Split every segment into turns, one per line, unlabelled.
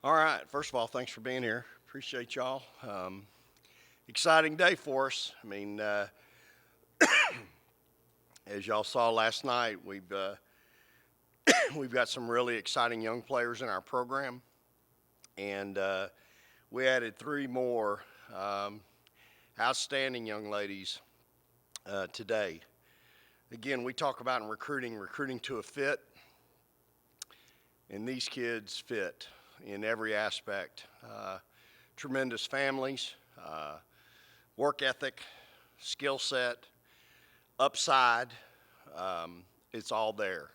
All right. First of all, thanks for being here. Appreciate y'all. Exciting day for us. As y'all saw last night, we've got some really exciting young players in our program, and we added three more um, outstanding young ladies today. Again, we talk about in recruiting to a fit, and these kids fit in every aspect. Tremendous families, work ethic, skill set, upside. It's all there.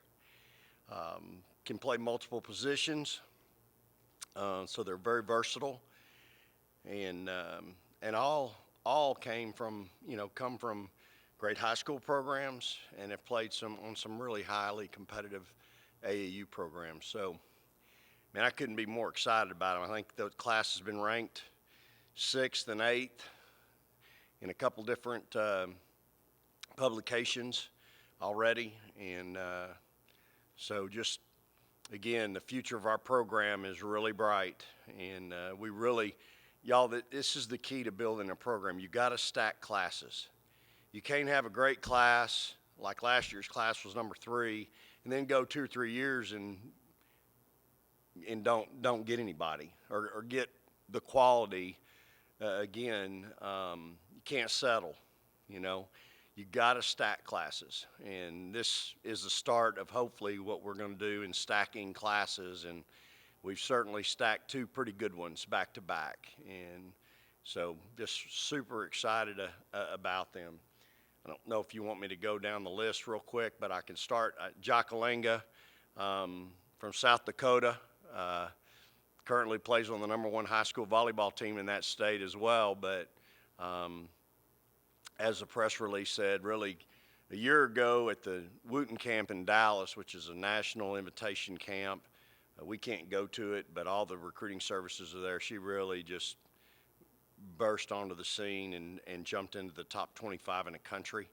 Can play multiple positions, so they're very versatile, and all come from great high school programs and have played some really highly competitive AAU programs. So, man, I couldn't be more excited about them. I think the class has been ranked sixth and eighth in a couple different publications already, and so just again, the future of our program is really bright, and we really, y'all, this is the key to building a program. You got to stack classes. You can't have a great class like last year's class was number 3, and then go 2 or 3 years and don't get anybody or get the quality. Again, you can't settle. You know, you got to stack classes, and this is the start of hopefully what we're going to do in stacking classes. And we've certainly stacked 2 pretty good ones back to back, and so just super excited about them. I don't know if you want me to go down the list real quick, but I can start. Jokolinga from South Dakota. Currently plays on the #1 high school volleyball team in that state as well. But as the press release said, really a year ago at the Wooten Camp in Dallas, which is a national invitation camp, we can't go to it, but all the recruiting services are there. She really just burst onto the scene and jumped into the top 25 in the country.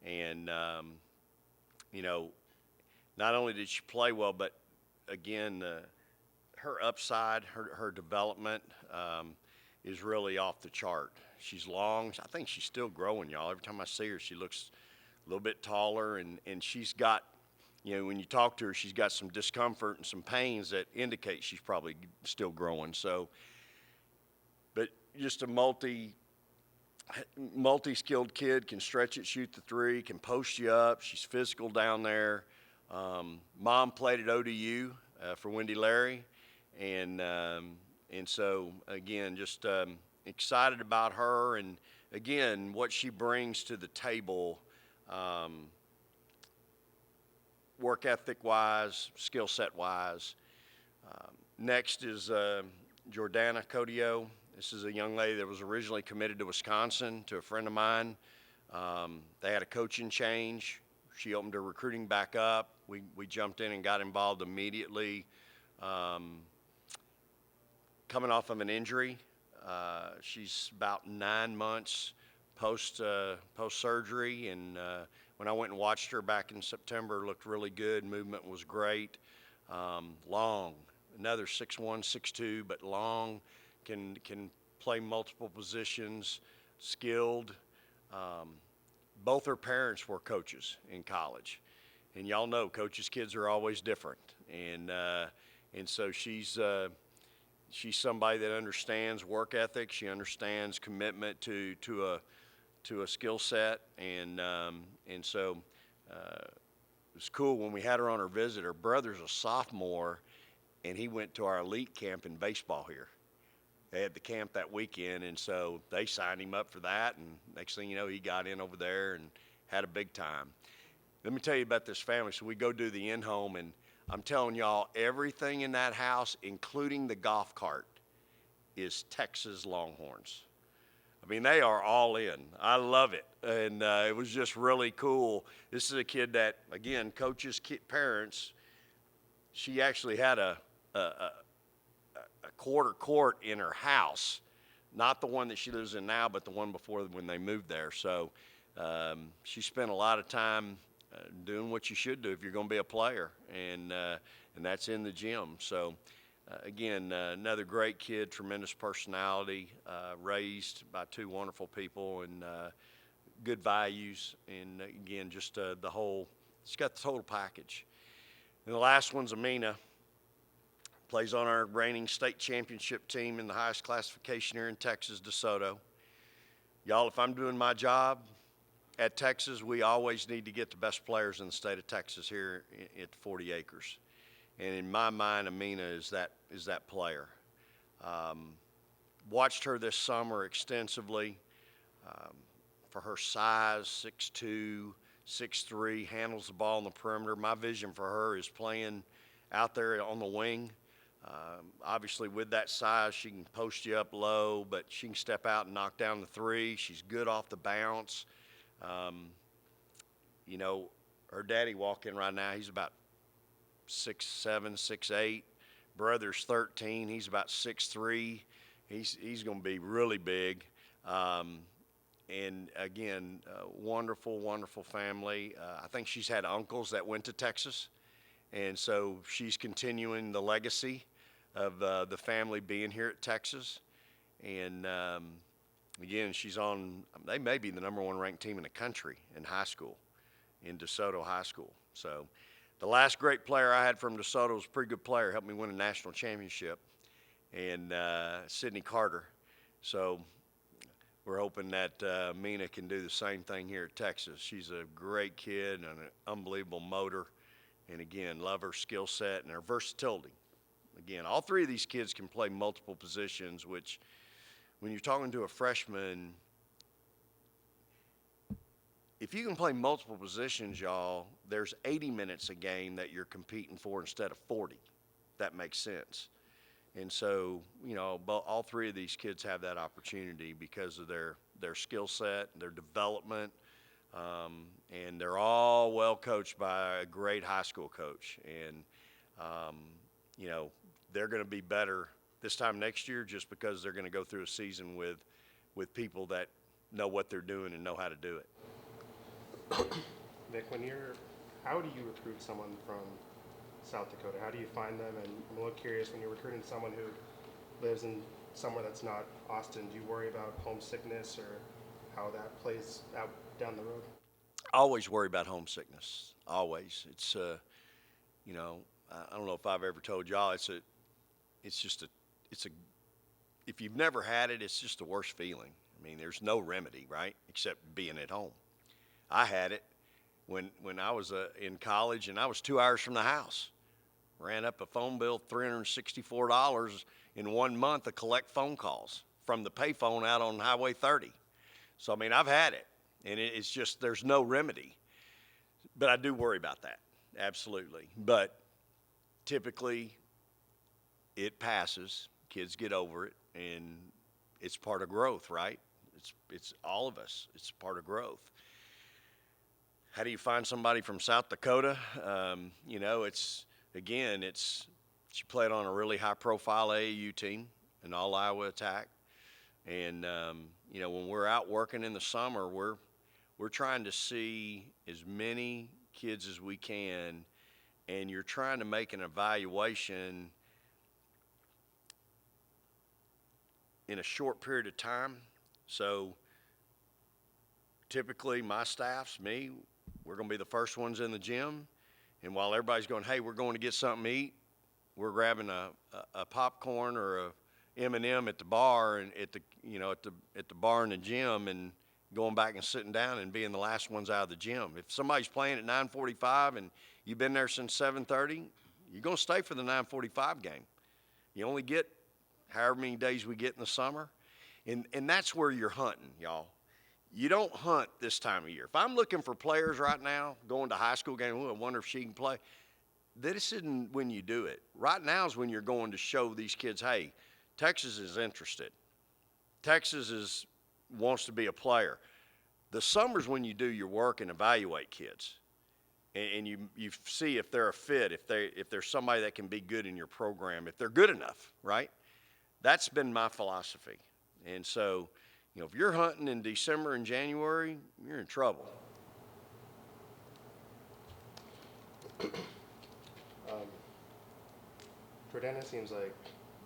And, not only did she play well, but again, her upside, her development is really off the chart. She's long. I think she's still growing, y'all. Every time I see her, she looks a little bit taller, and she's got, when you talk to her, she's got some discomfort and some pains that indicate she's probably still growing. So, but just a multi-skilled kid, can stretch it, shoot the 3, can post you up. She's physical down there. Mom played at ODU for Wendy Larry, and so again, just excited about her, and again, what she brings to the table, work ethic wise, skill set wise. Next is Jordana Codio. This is a young lady that was originally committed to Wisconsin to a friend of mine. They had a coaching change. She opened her recruiting back up. We jumped in and got involved immediately. Coming off of an injury, she's about 9 months post surgery, and when I went and watched her back in September, looked really good. Movement was great. Long, another 6'1", 6'2", but long. Can play multiple positions, skilled. Both her parents were coaches in college, and y'all know coaches' kids are always different, and so she's somebody that understands work ethic. She understands commitment to a skill set, and so it was cool when we had her on her visit. Her brother's a sophomore, and he went to our elite camp in baseball here. They had the camp that weekend, and so they signed him up for that, and next thing you know, he got in over there and had a big time. Let me tell you about this family. So we go do the in-home, and I'm telling y'all, everything in that house, including the golf cart, is Texas Longhorns. I mean, they are all in. I love it, and it was just really cool. This is a kid that, again, coaches parents. She actually had a quarter court in her house, not the one that she lives in now, but the one before when they moved there. So she spent a lot of time doing what you should do if you're going to be a player, and that's in the gym. So again, another great kid, tremendous personality, raised by two wonderful people, and good values, and again, just the whole, it's got the total package. And the last one's Amina. Plays on our reigning state championship team in the highest classification here in Texas, DeSoto. Y'all, if I'm doing my job at Texas, we always need to get the best players in the state of Texas here at 40 acres. And in my mind, Amina is that player. Watched her this summer extensively. For her size, 6'2", 6'3", handles the ball on the perimeter. My vision for her is playing out there on the wing. Obviously, with that size, she can post you up low, but she can step out and knock down the three. She's good off the bounce. You know, her daddy walk in right now, he's about 6'7", 6'8". Brother's 13. He's about 6'3". He's going to be really big. And again, wonderful, wonderful family. I think she's had uncles that went to Texas, and so she's continuing the legacy of the family being here at Texas. And again, they may be the #1 ranked team in the country in high school, in DeSoto High School. So the last great player I had from DeSoto was a pretty good player, helped me win a national championship, and Sydney Carter. So we're hoping that Amina can do the same thing here at Texas. She's a great kid and an unbelievable motor. And again, love her skill set and her versatility. Again, all three of these kids can play multiple positions, which when you're talking to a freshman, if you can play multiple positions, y'all, there's 80 minutes a game that you're competing for instead of 40. That makes sense. And so, you know, all three of these kids have that opportunity because of their skill set, their development, and they're all well coached by a great high school coach. And, you know, they're going to be better this time next year just because they're going to go through a season with people that know what they're doing and know how to do it.
Vic, how do you recruit someone from South Dakota? How do you find them? And I'm a little curious, when you're recruiting someone who lives in somewhere that's not Austin, do you worry about homesickness or how that plays out down the road?
I always worry about homesickness. Always. It's you know, I don't know if I've ever told y'all. If you've never had it, it's just the worst feeling. I mean, there's no remedy, right, except being at home. I had it when I was in college, and I was 2 hours from the house. Ran up a phone bill, $364 in 1 month of collect phone calls from the payphone out on Highway 30. So, I mean, I've had it, and it's just there's no remedy. But I do worry about that, absolutely. But typically it passes. Kids get over it, and it's part of growth, right? It's all of us. It's part of growth. How do you find somebody from South Dakota? You know, she played on a really high-profile AAU team, an all-Iowa attack. And, you know, when we're out working in the summer, we're trying to see as many kids as we can, and you're trying to make an evaluation in a short period of time. So typically my staff's me, we're going to be the first ones in the gym. And while everybody's going, hey, we're going to get something to eat, we're grabbing a popcorn or a M&M at the bar and at the bar in the gym and going back and sitting down and being the last ones out of the gym. If somebody's playing at 9:45 and you've been there since 7:30, you're going to stay for the 9:45 game. You only get however many days we get in the summer. And that's where you're hunting, y'all. You don't hunt this time of year. If I'm looking for players right now, going to high school game, I wonder if she can play. This isn't when you do it. Right now is when you're going to show these kids, hey, Texas is interested. Texas wants to be a player. The summer's when you do your work and evaluate kids. And you see if they're a fit, if there's somebody that can be good in your program, if they're good enough, right? That's been my philosophy. And so, you know, if you're hunting in December and January, you're in trouble.
Jordana seems like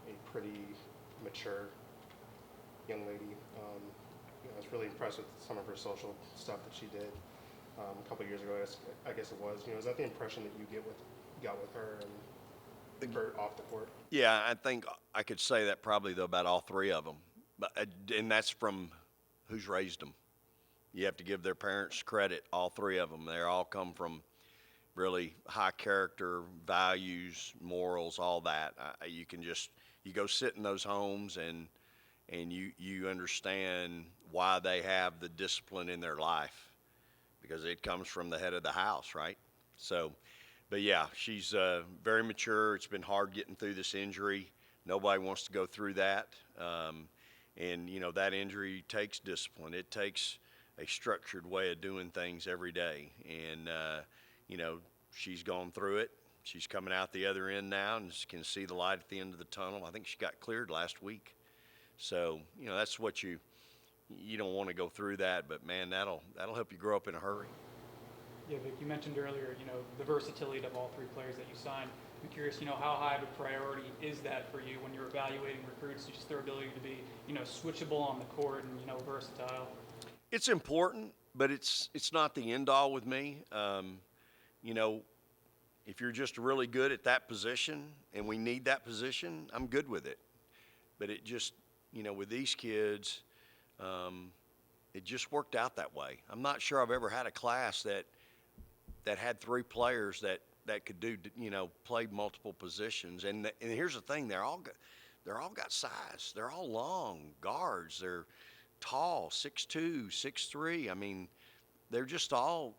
a pretty mature young lady. I was really impressed with some of her social stuff that she did a couple years ago. I guess it was. Is that the impression that you got with her and her off the court?
Yeah, I think I could say that probably though about all three of them, but and that's from who's raised them. You have to give their parents credit. All three of them, they all come from really high character, values, morals, all that. You can just you go sit in those homes and you understand why they have the discipline in their life because it comes from the head of the house, right? So, but yeah, she's very mature. It's been hard getting through this injury. Nobody wants to go through that. And, that injury takes discipline. It takes a structured way of doing things every day. And, she's gone through it. She's coming out the other end now and can see the light at the end of the tunnel. I think she got cleared last week. So, that's what you don't want to go through that, but man, that'll help you grow up in a hurry.
Yeah, Vic, you mentioned earlier, the versatility of all three players that you signed. I'm curious, how high of a priority is that for you when you're evaluating recruits, just their ability to be, switchable on the court and, versatile?
It's important, but it's not the end all with me. If you're just really good at that position and we need that position, I'm good with it. But it just, with these kids, it just worked out that way. I'm not sure I've ever had a class that had three players that could do, play multiple positions. And here's the thing: they're all got size. They're all long guards. They're tall, 6'2", 6'3". I mean, they're just all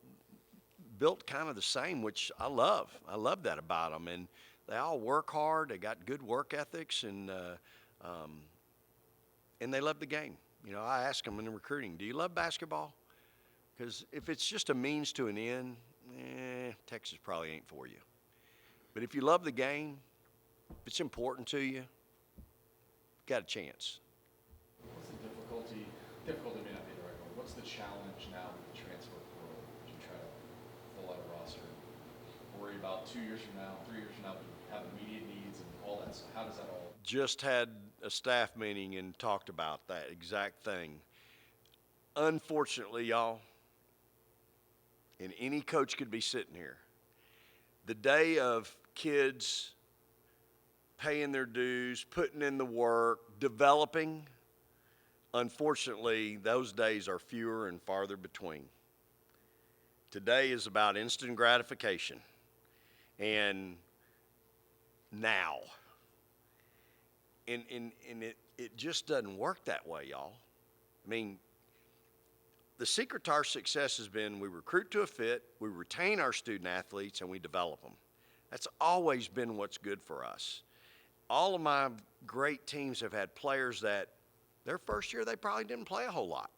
built kind of the same, which I love. I love that about them. And they all work hard. They got good work ethics, and they love the game. I ask them in recruiting, do you love basketball? Because if it's just a means to an end, Texas probably ain't for you. But if you love the game, if it's important to you, got a chance.
What's the difficulty? Difficulty may not be the right word. What's the challenge now with the transfer portal? As you try to fill out a roster, worry about 2 years from now, 3 years from now, have immediate needs and all that. So how does that all?
Just had a staff meeting and talked about that exact thing. Unfortunately, y'all, and any coach could be sitting here, the day of kids paying their dues, putting in the work, developing, unfortunately, those days are fewer and farther between. Today is about instant gratification and now. And it just doesn't work that way, y'all. I mean, the secret to our success has been we recruit to a fit, we retain our student athletes, and we develop them. That's always been what's good for us. All of my great teams have had players that their first year they probably didn't play a whole lot.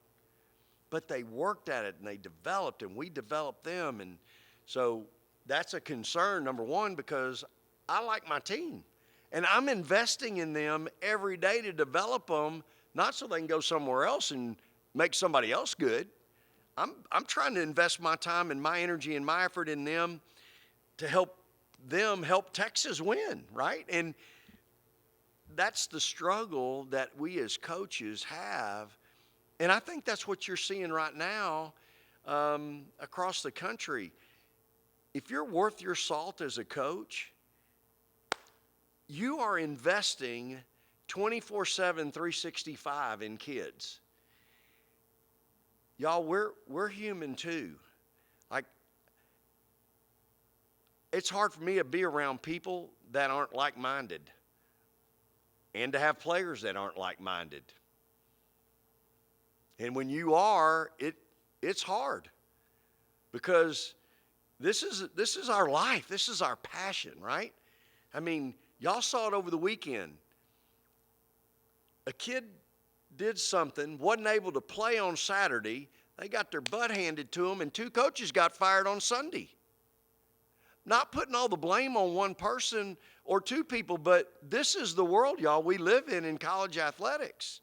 But they worked at it and they developed, and we developed them. And so that's a concern, number one, because I like my team. And I'm investing in them every day to develop them, not so they can go somewhere else and make somebody else good. I'm trying to invest my time and my energy and my effort in them to help them help Texas win, right? And that's the struggle that we as coaches have. And I think that's what you're seeing right now across the country. If you're worth your salt as a coach, you are investing 24/7, 365 in kids. Y'all, we're human too. Like, it's hard for me to be around people that aren't like-minded and to have players that aren't like-minded. And when you are, it's hard because this is our life. This is our passion, right? I mean, y'all saw it over the weekend. A kid did something, wasn't able to play on Saturday. They got their butt handed to them, and 2 coaches got fired on Sunday. Not putting all the blame on one person or 2 people, but this is the world, y'all, we live in college athletics.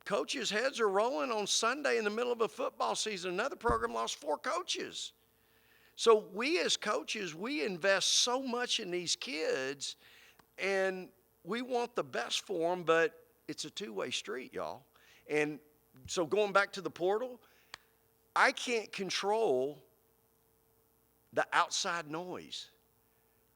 Coaches' heads are rolling on Sunday in the middle of a football season. Another program lost 4 coaches. So we as coaches, we invest so much in these kids, and we want the best for them, but it's a two-way street, y'all. And so going back to the portal, I can't control the outside noise.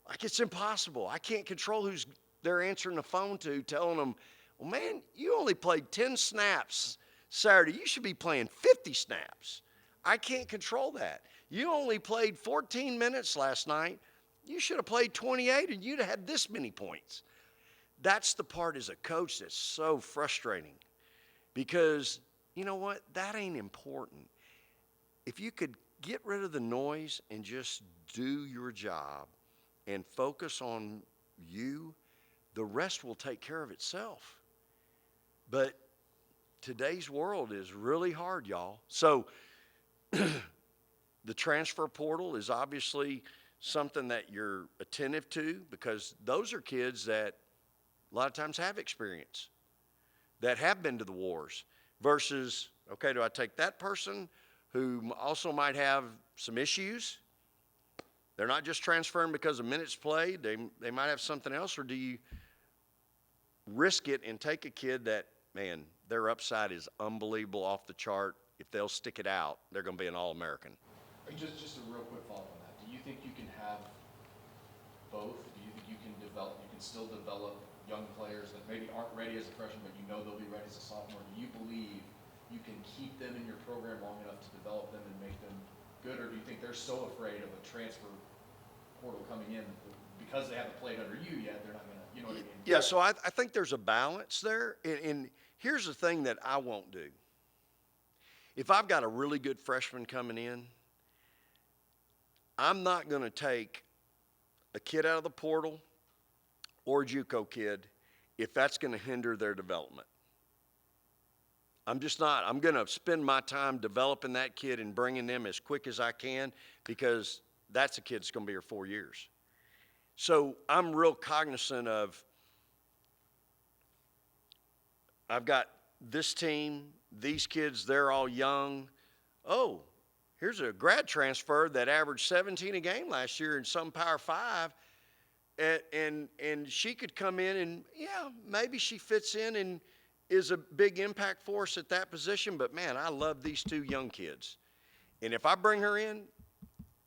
Like, it's impossible. I can't control who's they're answering the phone to, telling them, well, man, you only played 10 snaps Saturday. You should be playing 50 snaps. I can't control that. You only played 14 minutes last night. You should have played 28 and you'd have had this many points. That's the part as a coach that's so frustrating, because you know what? That ain't important. If you could get rid of the noise and just do your job and focus on you, the rest will take care of itself. But today's world is really hard, y'all. So the transfer portal is obviously something that you're attentive to, because those are kids that a lot of times have experience, that have been to the wars, versus, okay, do I take that person who also might have some issues? They're not just transferring because of minutes played. They might have something else. Or do you risk it and take a kid that, man, their upside is unbelievable, off the chart. If they'll stick it out, they're going to be an All-American.
Just a real quick follow-up on that. Do you think you can have both? Do you think you can still develop young players that maybe aren't ready as a freshman, but you know they'll be ready as a sophomore? Do you believe you can keep them in your program long enough to develop them and make them good? Or do you think they're so afraid of a transfer portal coming in because they haven't played under you yet, they're not going to, you know what I mean?
Yeah, so I think there's a balance there. And here's the thing that I won't do. If I've got a really good freshman coming in, I'm not going to take a kid out of the portal or a JUCO kid if that's going to hinder their development. I'm just not. I'm going to spend my time developing that kid and bringing them as quick as I can, because that's a kid that's going to be here 4 years. So I'm real cognizant of, I've got this team, these kids, they're all young. Oh, here's a grad transfer that averaged 17 a game last year in some Power 5, and she could come in and, yeah, maybe she fits in and is a big impact for us at that position. But, man, I love these two young kids. And if I bring her in,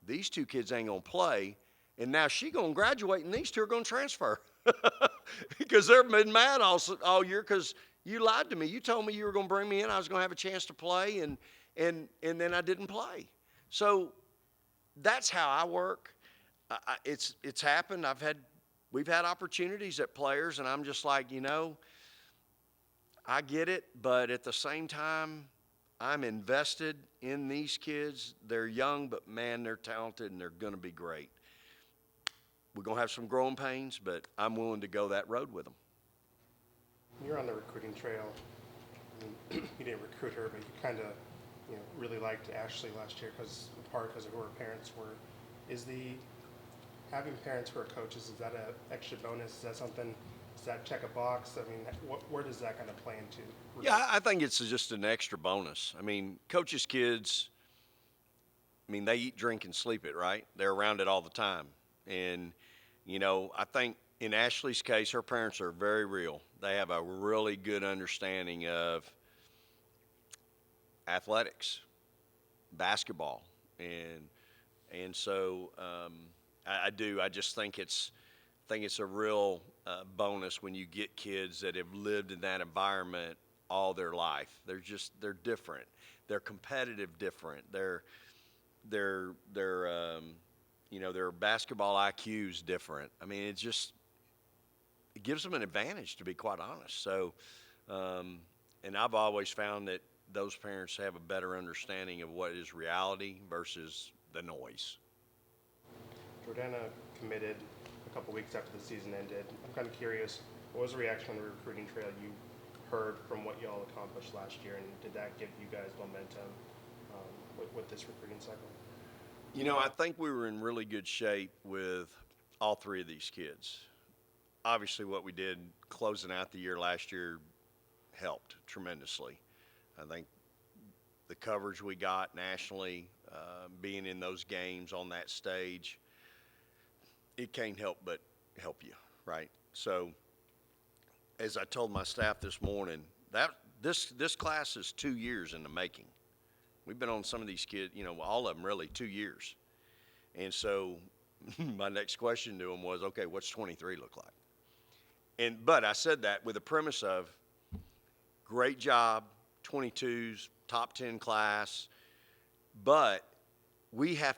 these two kids ain't going to play. And now she going to graduate, and these two are going to transfer because they've been mad all year because you lied to me. You told me you were going to bring me in. I was going to have a chance to play, and then I didn't play. So that's how I work. It's happened. We've had opportunities at players, and I'm just like, I get it, but at the same time, I'm invested in these kids. They're young, but man, they're talented, and they're going to be great. We're going to have some growing pains, but I'm willing to go that road with them.
You're on the recruiting trail. I mean, you didn't recruit her, but you kind of, really liked Ashley last year because of who her parents were. Having parents who are coaches, is that an extra bonus? Is that something? Does that check a box? I mean, where does that kind of play into?
Yeah, I think it's just an extra bonus. I mean, coaches' kids, they eat, drink, and sleep it, right? They're around it all the time. And, I think in Ashley's case, her parents are very real. They have a really good understanding of athletics, basketball. And so I do. I just think it's a real bonus when you get kids that have lived in that environment all their life. They're different. They're competitive different. Their basketball IQ's different. It gives them an advantage, to be quite honest. So, and I've always found that those parents have a better understanding of what is reality versus the noise.
Jordana committed a couple weeks after the season ended. I'm kind of curious, what was the reaction on the recruiting trail you heard from what you all accomplished last year, and did that give you guys momentum with this recruiting cycle?
I think we were in really good shape with all three of these kids. Obviously, what we did closing out the year last year helped tremendously. I think the coverage we got nationally being in those games on that stage, it can't help but help you, right? So, as I told my staff this morning, that this class is 2 years in the making. We've been on some of these kids, all of them really 2 years. And so my next question to them was, okay, what's 23 look like? But I said that with the premise of great job, 22s, top 10 class, but we have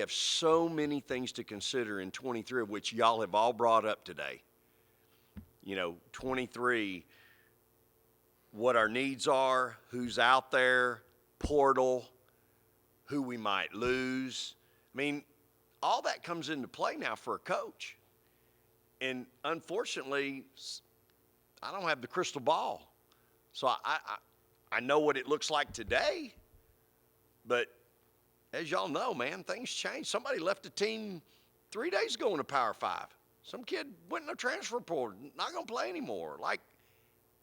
so many things to consider in 23, which y'all have all brought up today. 23, what our needs are, who's out there, portal, who we might lose. I mean, all that comes into play now for a coach. And unfortunately, I don't have the crystal ball. So I know what it looks like today, but as y'all know, man, things change. Somebody left a team 3 days ago in a Power 5. Some kid went in a transfer portal, not going to play anymore. Like,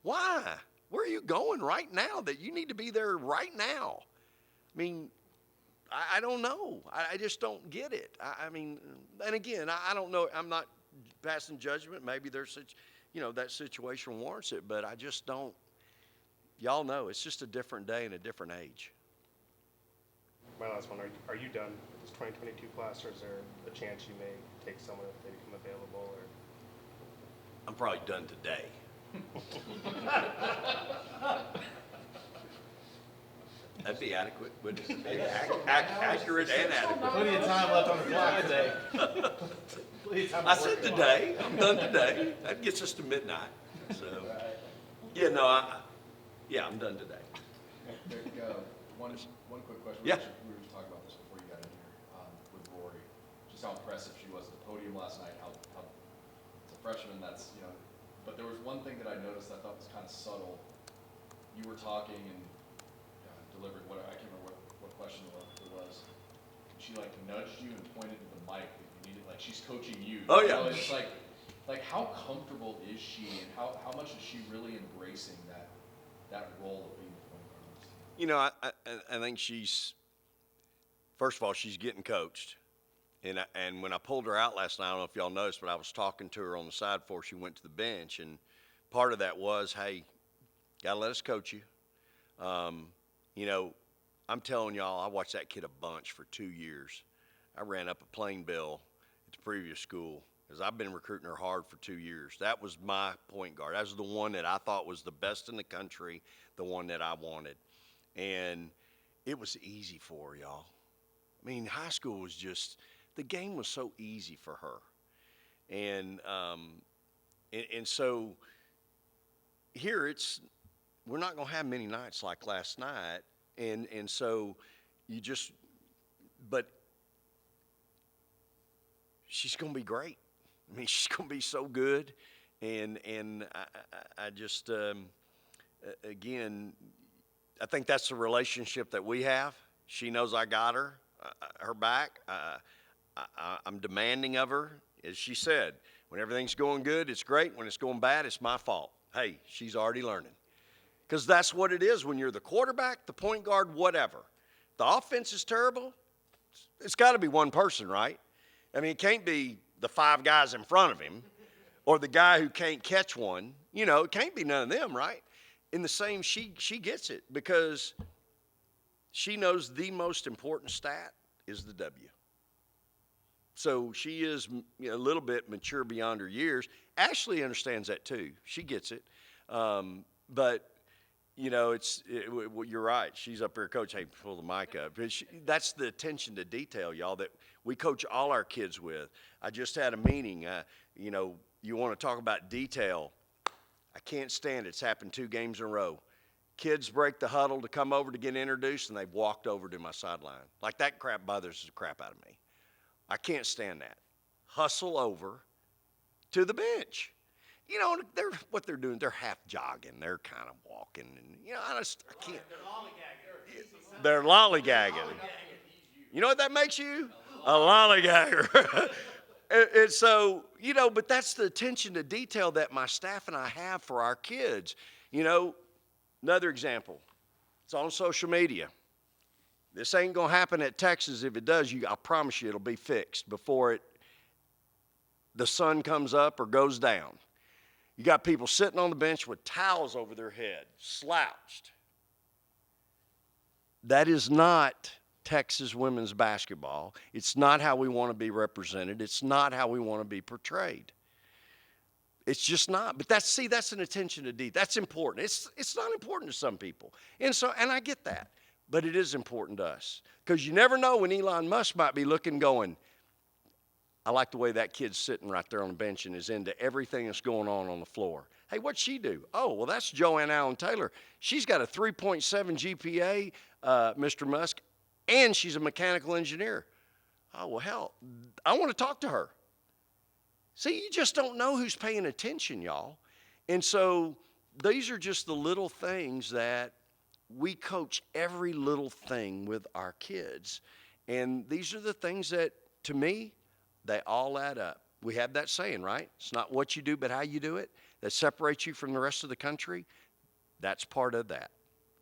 why? Where are you going right now that you need to be there right now? I mean, I don't know. I just don't get it. I mean, and again, I don't know. I'm not passing judgment. Maybe there's such, that situation warrants it, but I just don't. Y'all know it's just a different day and a different age.
My last one, are you done with this 2022 class, or is there a chance you may take someone if they become available? Or
I'm probably done today. That'd be adequate, wouldn't it? Accurate and adequate.
Plenty of time left on the clock today.
I said today. I'm done today. That gets us to midnight. So, yeah, no, I'm done today.
Vic, one quick question.
Yeah.
We were just talking about this before you got in here with Rory. Just how impressive she was at the podium last night. How it's a freshman, that's, but there was one thing that I noticed I thought was kind of subtle. You were talking and delivered I can't remember what question it was. She nudged you and pointed to the mic that you needed, like she's coaching you.
Oh yeah.
It's like how comfortable is she, and how much is she really embracing that role of being the point guard on this team?
I think first of all, she's getting coached. And when I pulled her out last night, I don't know if y'all noticed, but I was talking to her on the side before she went to the bench. And part of that was, hey, got to let us coach you. I'm telling y'all, I watched that kid a bunch for 2 years. I ran up a playing bill at the previous school because I've been recruiting her hard for 2 years. That was my point guard. That was the one that I thought was the best in the country, the one that I wanted. And it was easy for her, y'all. I mean, high school was just, the game was so easy for her. And so here we're not going to have many nights like last night. And so but she's going to be great. I mean, she's going to be so good. And I just, again, I think that's the relationship that we have. She knows I got her back. I'm demanding of her. As she said, when everything's going good, it's great. When it's going bad, it's my fault. Hey, she's already learning. Because that's what it is when you're the quarterback, the point guard, whatever. The offense is terrible. It's got to be one person, right? I mean, it can't be the 5 guys in front of him or the guy who can't catch one. It can't be none of them, right? In the same, she gets it because she knows the most important stat is the W. So she is a little bit mature beyond her years. Ashley understands that too. She gets it. But you're right. She's up here, Coach. Hey, pull the mic up. That's the attention to detail, y'all, that we coach all our kids with. I just had a meeting. You want to talk about detail. I can't stand it. It's happened 2 games in a row. Kids break the huddle to come over to get introduced, and they've walked over to my sideline. Like, that crap bothers the crap out of me. I can't stand that. Hustle over to the bench. What they're doing, they're half jogging. They're kind of walking. And, I can't. They're lollygagging. You know what that makes you? A lollygagger. and so, but that's the attention to detail that my staff and I have for our kids. Another example. It's on social media. This ain't going to happen at Texas. If it does, I promise you it'll be fixed before the sun comes up or goes down. You got people sitting on the bench with towels over their head, slouched. That is not Texas women's basketball. It's not how we want to be represented. It's not how we want to be portrayed. It's just not. But that's an attention to detail. That's important. It's not important to some people. And I get that. But it is important to us. Because you never know when Elon Musk might be looking going, I like the way that kid's sitting right there on the bench and is into everything that's going on the floor. Hey, what'd she do? Oh, well, that's Joanne Allen Taylor. She's got a 3.7 GPA, Mr. Musk, and she's a mechanical engineer. Oh, well, hell, I want to talk to her. See, you just don't know who's paying attention, y'all. And so these are just the little things that we coach every little thing with our kids. And these are the things that, to me, they all add up. We have that saying, right? It's not what you do, but how you do it that separates you from the rest of the country. That's part of that.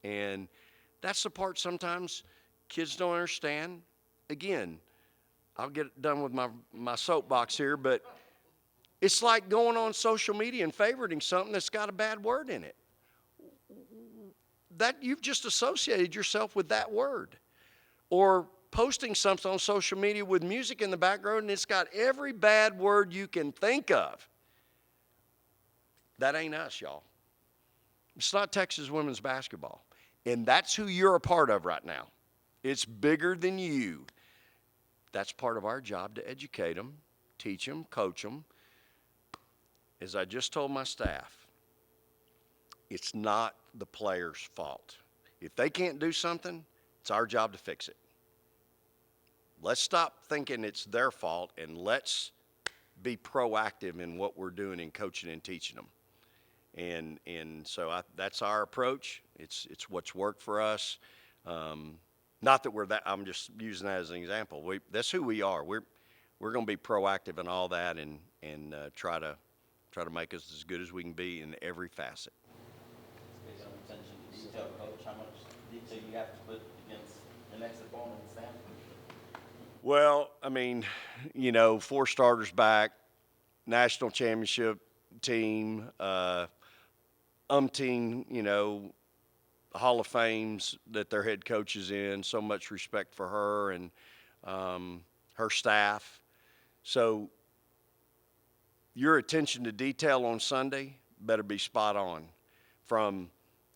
And that's the part sometimes kids don't understand. Again, I'll get done with my soapbox here, but it's like going on social media and favoriting something that's got a bad word in it. That you've just associated yourself with that word. Or posting something on social media with music in the background and it's got every bad word you can think of. That ain't us, y'all. It's not Texas women's basketball. And that's who you're a part of right now. It's bigger than you. That's part of our job to educate them, teach them, coach them. As I just told my staff, it's not the player's fault. If they can't do something, it's our job to fix it. Let's stop thinking it's their fault and let's be proactive in what we're doing in coaching and teaching them. And so that's our approach. It's what's worked for us. Not that we're that. I'm just using that as an example. That's who we are. We're going to be proactive in all that and try to make us as good as we can be in every facet.
Based on attention to detail, coach, how much detail you have to put against the next opponent in Stanford?
Well, I mean, 4 starters back, national championship team, umpteen, Hall of Fames that their head coach is in. So much respect for her and her staff. So your attention to detail on Sunday better be spot on, from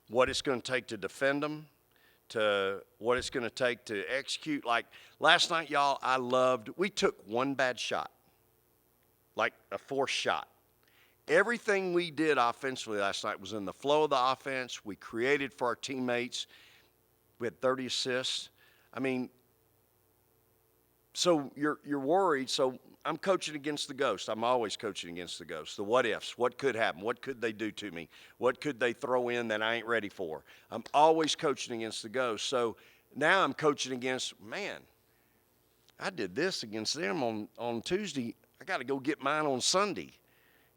what it's going to take to defend them to what it's going to take to execute. Like last night, y'all, we took one bad shot, like a forced shot. Everything we did offensively last night was in the flow of the offense. We created for our teammates. We had 30 assists. I mean, so you're worried. So I'm coaching against the ghost. I'm always coaching against the ghost. The what ifs. What could happen? What could they do to me? What could they throw in that I ain't ready for? I'm always coaching against the ghost. So now I'm coaching against, man, I did this against them on Tuesday. I got to go get mine on Sunday.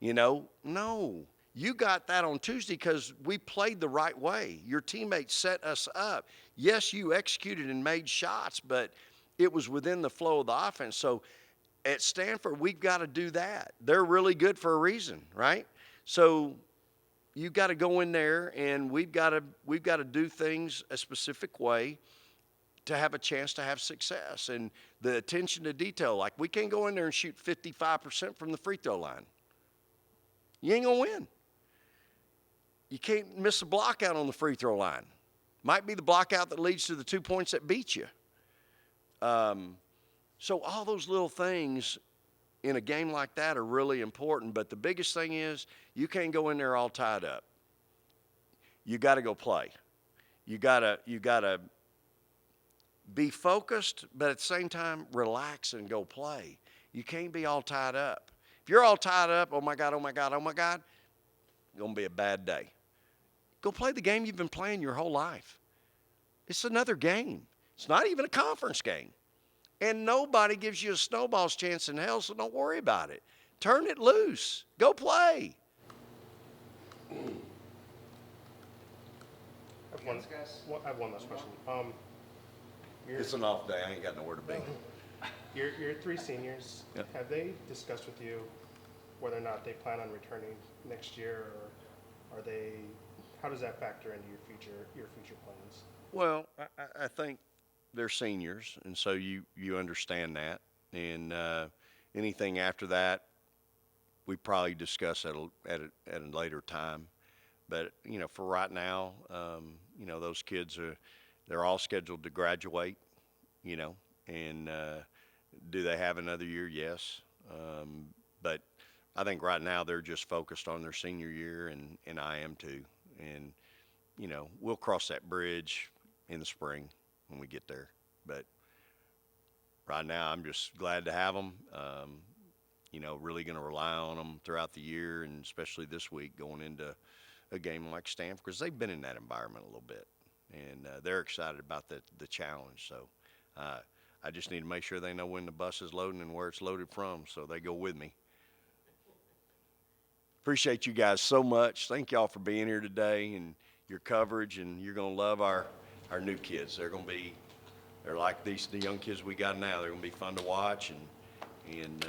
No, you got that on Tuesday because we played the right way. Your teammates set us up. Yes, you executed and made shots, but it was within the flow of the offense. So at Stanford, we've got to do that. They're really good for a reason, right? So you've got to go in there, and we've got to do things a specific way to have a chance to have success. And the attention to detail, like we can't go in there and shoot 55% from the free throw line. You ain't going to win. You can't miss a block out on the free throw line. Might be the block out that leads to the 2 points that beat you. So all those little things in a game like that are really important. But the biggest thing is you can't go in there all tied up. You got to go play. You got to be focused, but at the same time, relax and go play. You can't be all tied up. If you're all tied up, oh my God, it's going to be a bad day. Go play the game you've been playing your whole life. It's another game. It's not even a conference game. And nobody gives you a snowball's chance in hell, so don't worry about it. Turn it loose. Go play.
I have one last question.
It's an off day. I ain't got nowhere to be.
Your three seniors,
Yep.
have they discussed with you whether or not they plan on returning next year, or are they, how does that factor into your future plans?
Well, I think they're seniors, and so you understand that. And anything after that, we probably discuss at a later time. But for right now, those kids they're all scheduled to graduate. And do they have another year? Yes. But I think right now they're just focused on their senior year, and I am too. And we'll cross that bridge in the spring when we get there. But right now, I'm just glad to have them. Really going to rely on them throughout the year, and especially this week going into a game like Stanford, because they've been in that environment a little bit, and they're excited about the challenge. So I just need to make sure they know when the bus is loading and where it's loaded from, so they go with me. Appreciate you guys so much. Thank y'all for being here today and your coverage, and you're going to love our new kids. They're like the young kids we got now. They're going to be fun to watch, and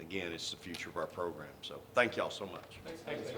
again, it's the future of our program. So thank y'all so much.
Thanks.